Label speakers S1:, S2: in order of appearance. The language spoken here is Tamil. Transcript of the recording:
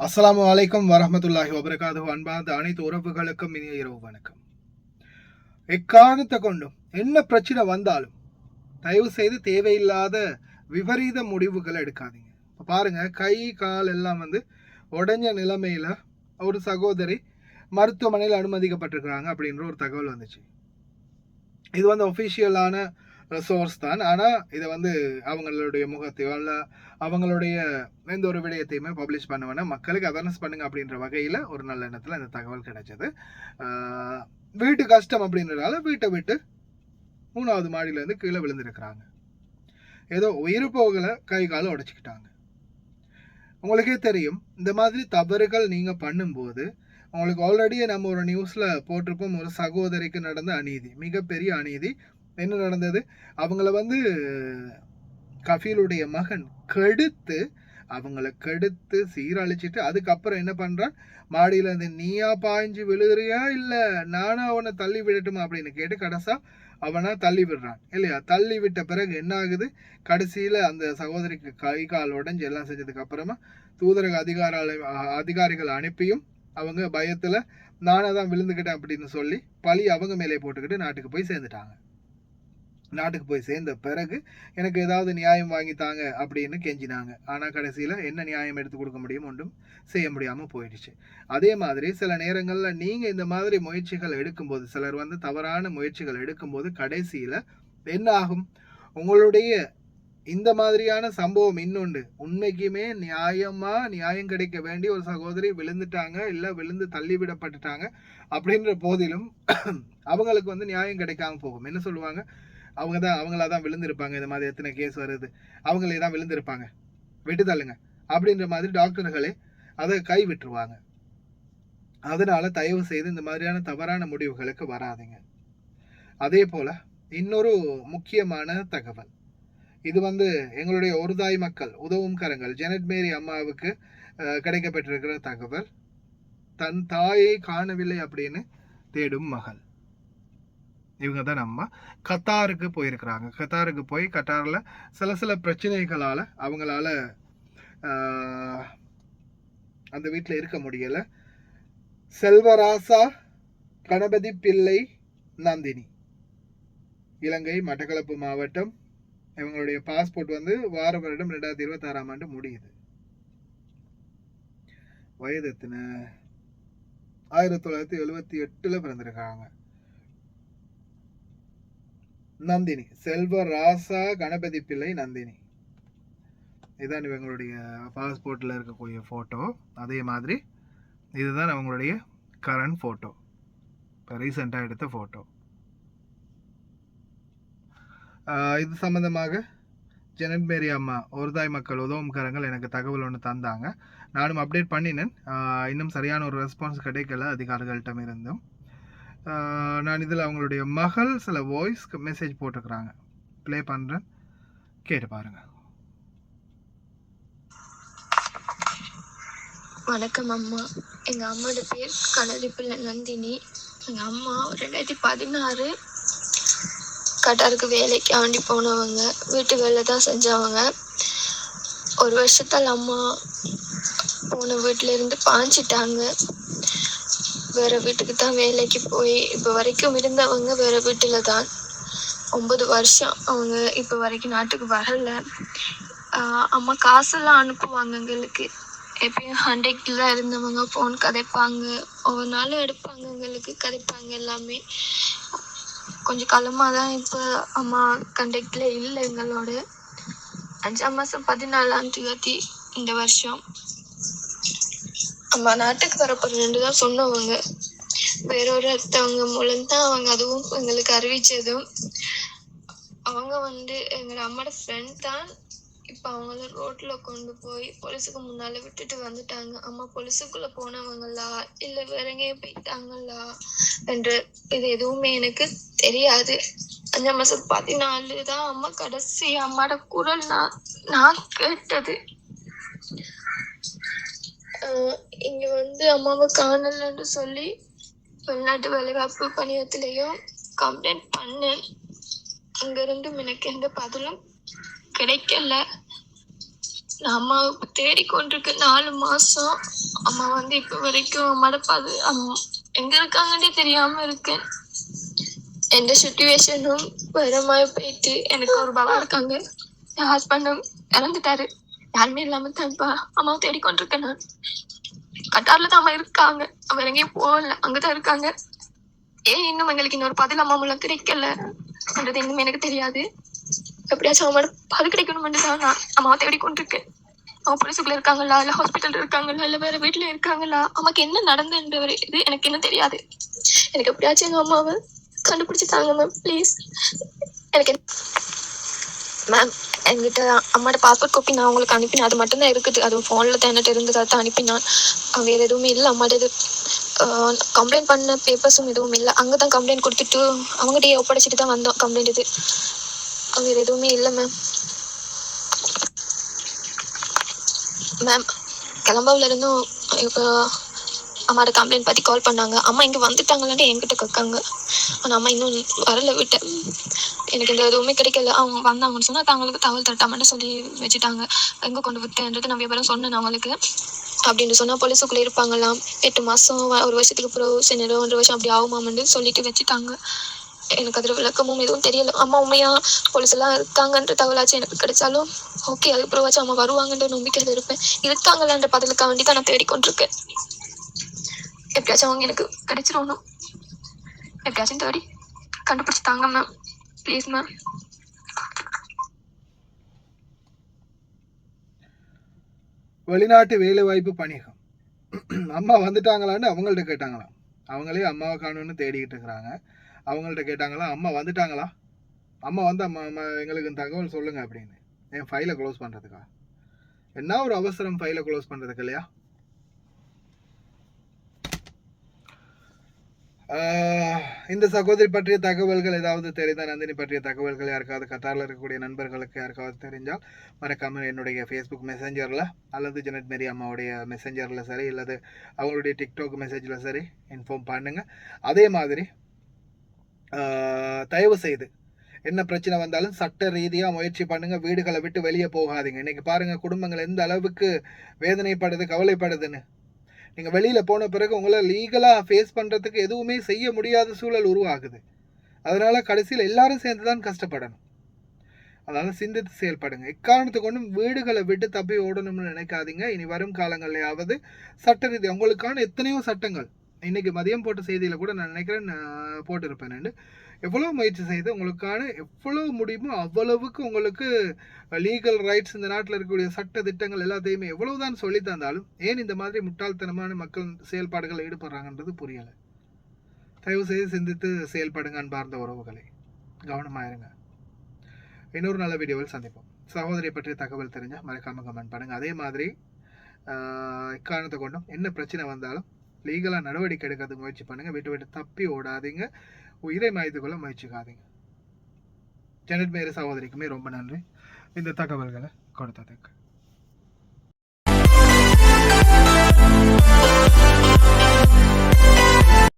S1: அஸ்ஸலாமு அலைக்கும் வரஹ்மத்துல்லாஹி வபரகாதுஹு. அன்பார்ந்த அனைத்து உறவுகளுக்கும் இனிய இரவு வணக்கம். எக்காரணத்தை கொண்டும் என்ன பிரச்சனை வந்தாலும் தயவு செய்து தேவையில்லாத விபரீத முடிவுகளை எடுக்காதீங்க. இப்போ பாருங்க, கை கால் எல்லாம் உடைஞ்ச நிலைமையில ஒரு சகோதரி மருத்துவமனையில் அனுமதிக்கப்பட்டிருக்கிறாங்க அப்படின்ற ஒரு தகவல் வந்துச்சு. இது ஒஃபிஷியலான சோர்ஸ் தான். ஆனால் இதை அவங்களுடைய முகத்தையோ இல்லை அவங்களுடைய எந்த ஒரு விடயத்தையுமே பப்ளிஷ் பண்ண வேணாம், மக்களுக்கு அவேர்னஸ் பண்ணுங்க அப்படின்ற வகையில் ஒரு நல்ல எண்ணத்தில் இந்த தகவல் கிடைச்சது. வீட்டு கஷ்டம் அப்படின்றதால வீட்டை விட்டு 3வது மாடியிலேருந்து கீழே விழுந்திருக்கிறாங்க. ஏதோ உயிர் போகலை, கை காலை உடைச்சிக்கிட்டாங்க. உங்களுக்கே தெரியும், இந்த மாதிரி தவறுகள் நீங்கள் பண்ணும்போது உங்களுக்கு ஆல்ரெடியே நம்ம ஒரு நியூஸில் போட்டிருப்போம். ஒரு சகோதரிக்கு நடந்த அநீதி, மிகப்பெரிய அநீதி. என்ன நடந்தது? அவங்கள கஃபீலுடைய மகன் அவங்கள கெடுத்து சீரழிச்சிட்டு அதுக்கப்புறம் என்ன பண்ணுறான், மாடியில் இருந்து நீயா பாய்ஞ்சு விழுகிறியா இல்லை நானும் அவனை தள்ளி விடட்டுமா அப்படின்னு கேட்டு கடைசா அவனை தள்ளி விடுறான் இல்லையா? தள்ளி விட்ட பிறகு என்ன ஆகுது, கடைசியில் அந்த சகோதரிக்கு கை கால் உடஞ்சி எல்லாம் செஞ்சதுக்கு அப்புறமா தூதரக அதிகாரிகள் அனுப்பியும் அவங்க பயத்தில் நானே தான் விழுந்துக்கிட்டேன் அப்படின்னு சொல்லி பழி அவங்க மேலே போட்டுக்கிட்டு நாட்டுக்கு போய் சேர்ந்துட்டாங்க. நாட்டுக்கு போய் சேர்ந்த பிறகு எனக்கு ஏதாவது நியாயம் வாங்கித்தாங்க அப்படின்னு கெஞ்சினாங்க. ஆனால் கடைசியில் என்ன நியாயம் எடுத்து கொடுக்க முடியும், ஒன்றும் செய்ய முடியாமல் போயிடுச்சு. அதே மாதிரி சில நேரங்களில் நீங்கள் இந்த மாதிரி முயற்சிகள் எடுக்கும்போது, சிலர் தவறான முயற்சிகள் எடுக்கும்போது கடைசியில் என்ன ஆகும், உங்களுடைய இந்த மாதிரியான சம்பவம் இன்னொன்று, உண்மைக்குமே நியாயம் கிடைக்க வேண்டிய ஒரு சகோதரி விழுந்துட்டாங்க, இல்லை விழுந்து தள்ளிவிடப்பட்டுட்டாங்க அப்படின்ற போதிலும் அவங்களுக்கு நியாயம் கிடைக்காம போகும். என்ன சொல்லுவாங்க, அவங்களாதான் விழுந்திருப்பாங்க, இந்த மாதிரி எத்தனை கேஸ் வருது, அவங்களே தான் விழுந்திருப்பாங்க, விட்டு தள்ளுங்க அப்படின்ற மாதிரி டாக்டர்களே அதை கை விட்டுருவாங்க. அதனால தயவு செய்து இந்த மாதிரியான தவறான முடிவுகளுக்கு வராதிங்க. அதே போல இன்னொரு முக்கியமான தகவல், இது எங்களுடைய ஒரு தாய் மக்கள் உதவும் கரங்கள் ஜெனட் மேரி அம்மாவுக்கு கிடைக்கப்பட்டிருக்கிற தகவல். தன் தாயை காணவில்லை அப்படின்னு தேடும் மகள். இவங்க தான் நம்ம கத்தாருக்கு போயிருக்கிறாங்க. கத்தாருக்கு போய் கத்தாரில் சில பிரச்சனைகளால் அவங்களால அந்த வீட்டில் இருக்க முடியலை. செல்வராசா கணபதி பிள்ளை நந்தினி, இலங்கை மட்டக்களப்பு மாவட்டம். இவங்களுடைய பாஸ்போர்ட் வார வருடம் 2026 முடியுது. வயது எத்தனை? 1978 பிறந்திருக்காங்க. நந்தினி, செல்வராசா கணபதி பிள்ளை நந்தினி, இதுதான் இவங்களுடைய பாஸ்போர்ட்ல இருக்கக்கூடிய போட்டோ. அதே மாதிரி இதுதான் அவங்களுடைய கரண்ட் போட்டோ, இப்போ ரீசெண்டாக எடுத்த போட்டோ. இது சம்பந்தமாக ஜெனட் மேரி அம்மா ஒரு தாய் மக்கள் உதவும் கரங்கள் எனக்கு தகவல் ஒன்று தந்தாங்க. நானும் அப்டேட் பண்ணினேன். இன்னும் சரியான ஒரு ரெஸ்பான்ஸ் கிடைக்கல அதிகாரிகள்கிட்ட இருந்தும். நான் இதில் அவங்களுடைய மகள் சில வாய்ஸ் மெசேஜ் போட்டிருக்கிறாங்க, ப்ளே பண்ணுறேன், கேட்டு பாருங்க.
S2: வணக்கம் அம்மா. எங்கள் அம்மாவோட பேர் கணபதி பிள்ளை நந்தினி. எங்கள் அம்மா 2016 கட்டாருக்கு வேலைக்கு ஆண்டி போனவங்க, வீட்டு வேலை தான் செஞ்சவங்க. ஒரு வருஷத்தால் அம்மா போன வீட்டில இருந்து பாஞ்சிட்டாங்க. வேற வீட்டுக்கு தான் வேலைக்கு போய் இப்போ வரைக்கும் இருந்தவங்க வேற வீட்டில் தான். 9 வருஷம் அவங்க இப்போ வரைக்கும் நாட்டுக்கு வரல. அம்மா காசெல்லாம் அனுப்புவாங்க எங்களுக்கு. எப்பயும் கான்டாக்டில் தான் இருந்தவங்க, ஃபோன் கதைப்பாங்க, ஒவ்வொரு நாளும் எடுப்பாங்க, எங்களுக்கு கதைப்பாங்க எல்லாமே. கொஞ்சம் காலமாக தான் இப்போ அம்மா கான்டாக்டில் இல்லை எங்களோட. 5ஆம் மாதம் 14ஆம் தேதி இந்த வருஷம் அம்மா நாட்டுக்கு வரப்போறேன்னு தான் சொன்னவங்க. வேறொருத்தவங்க மூலம்தான் அவங்க அதுவும் எங்களுக்கு அறிவிச்சதும். அவங்க எங்களோட அம்மாவோட ஃப்ரெண்ட் தான். இப்போ அவங்கள ரோட்ல கொண்டு போய் போலீஸுக்கு முன்னால விட்டுட்டு வந்துட்டாங்க. அம்மா போலீஸுக்குள்ள போனவங்களா இல்லை வேற எங்கேயும் போயிட்டாங்களா என்று இது எதுவுமே எனக்கு தெரியாது. 5ஆம் மாசம் 14 தான் அம்மா கடைசி அம்மாவோட குரல் நான் கேட்டது. இங்க அம்மாவை காணலன்னு சொல்லி வெளிநாட்டு வேலைவாய்ப்பு பணியத்திலையும் கம்ப்ளைண்ட் பண்ணேன். அங்க இருந்தும் எனக்கு எந்த பதிலும் கிடைக்கல. நான் அம்மாவுக்கு தேடிக்கொண்டிருக்க 4 மாசம் அம்மா வந்து இப்ப வரைக்கும் மடப்பாது எங்க இருக்காங்கன்னே தெரியாம இருக்கேன். எந்த சுச்சுவேஷனும் வரமாய் போயிட்டு எனக்கு ஒரு பாபா இருக்காங்க. என் ஹஸ்பண்டும் இறந்துட்டாரு. யாருமே இல்லாம தான் இப்ப அம்மாவை தேடிக்கொண்டிருக்கேன். நான் கட்டார்ல தான் அம்மா இருக்காங்க. அவங்க எங்கேயும் போகல, அங்கதான் இருக்காங்க. ஏன் இன்னும் எங்களுக்கு இன்னொரு பதில் அம்மா மூலம் கிடைக்கல என்றது இன்னும் எனக்கு தெரியாது. எப்படியாச்சும் அவங்களோட பதில் கிடைக்கணும்னு தான் நான் அம்மாவை தேடிக்கொண்டிருக்கேன். அவங்க போலீஸுக்குள்ள இருக்காங்களா, இல்ல ஹாஸ்பிட்டல் இருக்காங்களா, இல்ல வேற வீட்டுல இருக்காங்களா, அம்மாக்கு என்ன நடந்துன்றது இது எனக்கு இன்னும் தெரியாது. எனக்கு எப்படியாச்சும் எங்க அம்மாவை கண்டுபிடிச்சு தாங்க மேம், ப்ளீஸ். எனக்கு மேம், என்கிட்ட அம்மாவோட பாஸ்போர்ட் காப்பி நான் உங்களுக்கு அனுப்பினேன். அது மட்டும்தான் இருக்குது. அது ஃபோனில் தான் என்கிட்ட இருந்தது, அதான் அனுப்பினான். வேற எதுவுமே இல்லை. அம்மாவோட இது கம்ப்ளைண்ட் பண்ண பேப்பர்ஸும் எதுவும் இல்லை. அங்கே தான் கம்ப்ளைண்ட் கொடுத்துட்டு அவங்ககிட்டயே ஒப்படைச்சிட்டு தான் வந்தோம். கம்ப்ளைண்ட் இது வேற எதுவுமே இல்லை மேம். மேம், கிளம்பாவில இருந்தும் இப்போ அம்மாவோட கம்ப்ளைண்ட் பற்றி கால் பண்ணாங்க. அம்மா இங்கே வந்துட்டாங்களான்ட்டு என்கிட்ட கேட்காங்க. ஆனால் அம்மா இன்னும் வரல விட்டு. எனக்கு இந்த எதுவுமே கிடைக்கல. அவங்க வந்தாங்கன்னு சொன்னால் தங்களுக்கு தகவல் தட்டாமன்னு சொல்லி வச்சுட்டாங்க. எங்கே கொண்டு விட்டேன்றது நான் விவரம் சொன்னேன் அவங்களுக்கு. அப்படின்னு சொன்னால் போலீஸுக்குள்ளே இருப்பாங்களாம். 8 மாதம் 1 வருஷத்துக்கு அப்புறம் சின்ன 1 வருஷம் அப்படி ஆகுமாமன்னு சொல்லிட்டு வச்சுட்டாங்க. எனக்கு அதில் விளக்கமும் எதுவும் தெரியல. அம்மா உண்மையா போலீஸ் எல்லாம் இருக்காங்கன்ற தகவலாச்சும் எனக்கு கிடைச்சாலும் ஓகே, அதுக்கப்புறமாச்சும் அம்மா வருவாங்கன்ற நம்பிக்கையில் இருப்பேன். இருக்காங்களான்ற பதிலுக்காக வேண்டி தான் நான் தேடிக்கொண்டிருக்கேன். எப்படியாச்சும் அவங்க எனக்கு கிடைச்சிடணும். எப்படியாச்சும் தேடி கண்டுபிடிச்சு தாங்க மேம், ப்ளீஸ் மேம்.
S1: வெளிநாட்டு வேலைவாய்ப்பு பணியகம். அம்மா வந்துட்டாங்களான்னு அவங்கள்ட்ட கேட்டாங்களாம். அவங்களே அம்மாவை காணும்னு தேடிக்கிட்டு இருக்கிறாங்க. அவங்கள்ட்ட கேட்டாங்களா, அம்மா வந்துட்டாங்களா, அம்மா வந்து அம்மா எங்களுக்கு தகவல் சொல்லுங்க அப்படின்னு. என் ஃபைலை க்ளோஸ் பண்ணுறதுக்கா? என்ன ஒரு அவசரம் ஃபைலை க்ளோஸ் பண்ணுறதுக்கு இல்லையா? இந்த சகோதரி பற்றிய தகவல்கள் ஏதாவது தெரிந்தால், நந்தினி பற்றிய தகவல்கள் யாருக்காவது கத்தாரில் இருக்கக்கூடிய நண்பர்களுக்கு யாருக்காவது தெரிஞ்சால் மறக்காமல் என்னுடைய ஃபேஸ்புக் மெசேஞ்சரில் அல்லது ஜெனட் மேரி அம்மாவுடைய மெசேஞ்சரில் சரி, அல்லது அவங்களுடைய டிக்டாக் மெசேஜில் சரி இன்ஃபார்ம் பண்ணுங்கள். அதே மாதிரி தயவு செய்து என்ன பிரச்சனை வந்தாலும் சட்ட ரீதியாக முயற்சி பண்ணுங்கள். வீடுகளை விட்டு வெளியே போகாதீங்க. இன்றைக்கி பாருங்கள் குடும்பங்கள் எந்த அளவுக்கு வேதனைப்படுது, கவலைப்படுதுன்னு. நீங்கள் வெளியில் போன பிறகு உங்களை லீகலாக ஃபேஸ் பண்ணுறதுக்கு எதுவுமே செய்ய முடியாத சூழல் உருவாகுது. அதனால் கடைசியில் எல்லாரும் சேர்ந்து தான் கஷ்டப்படணும். அதனால் சிந்தித்து செயல்படுங்க. எக்காரணத்துக்கு ஒன்றும் வீடுகளை விட்டு தப்பி ஓடணும்னு நினைக்காதீங்க. இனி வரும் காலங்கள்லையாவது சட்ட ரீதி உங்களுக்கான எத்தனையோ சட்டங்கள், இன்றைக்கி மதியம் போட்ட செய்தியில் கூட நான் நினைக்கிறேன் போட்டிருப்பேன். எவ்வளோ முயற்சி செய்து உங்களுக்கான எவ்வளோ முடியுமோ அவ்வளவுக்கு உங்களுக்கு லீகல் ரைட்ஸ், இந்த நாட்டில் இருக்கக்கூடிய சட்ட திட்டங்கள் எல்லாத்தையுமே எவ்வளவுதான் சொல்லி தந்தாலும் ஏன் இந்த மாதிரி முட்டாள்தனமான மக்கள் செயல்பாடுகள் ஈடுபடுறாங்கன்றது புரியலை. தயவு செய்து சிந்தித்து செயல்படுங்க அன்பார்ந்த உறவுகளை. கவனமாயிருங்க. இன்னொரு நல்ல வீடியோவில் சந்திப்போம். சகோதரியை பற்றிய தகவல் தெரிஞ்சால் மறக்காமல் கமெண்ட் பண்ணுங்கள். அதே மாதிரி இக்காரணத்தை கொண்டும் என்ன பிரச்சனை வந்தாலும் லீகலாக நடவடிக்கை எடுக்கிறதுக்கு முயற்சி பண்ணுங்கள். விட்டு தப்பி ஓடாதீங்க. உயிரை மாய்த்து கொள்ள முயற்சிக்காதீங்க. ஜெனட் மேரி சகோதரிக்குமே ரொம்ப நன்றி இந்த தகவல்களை கொடுத்ததுக்கு.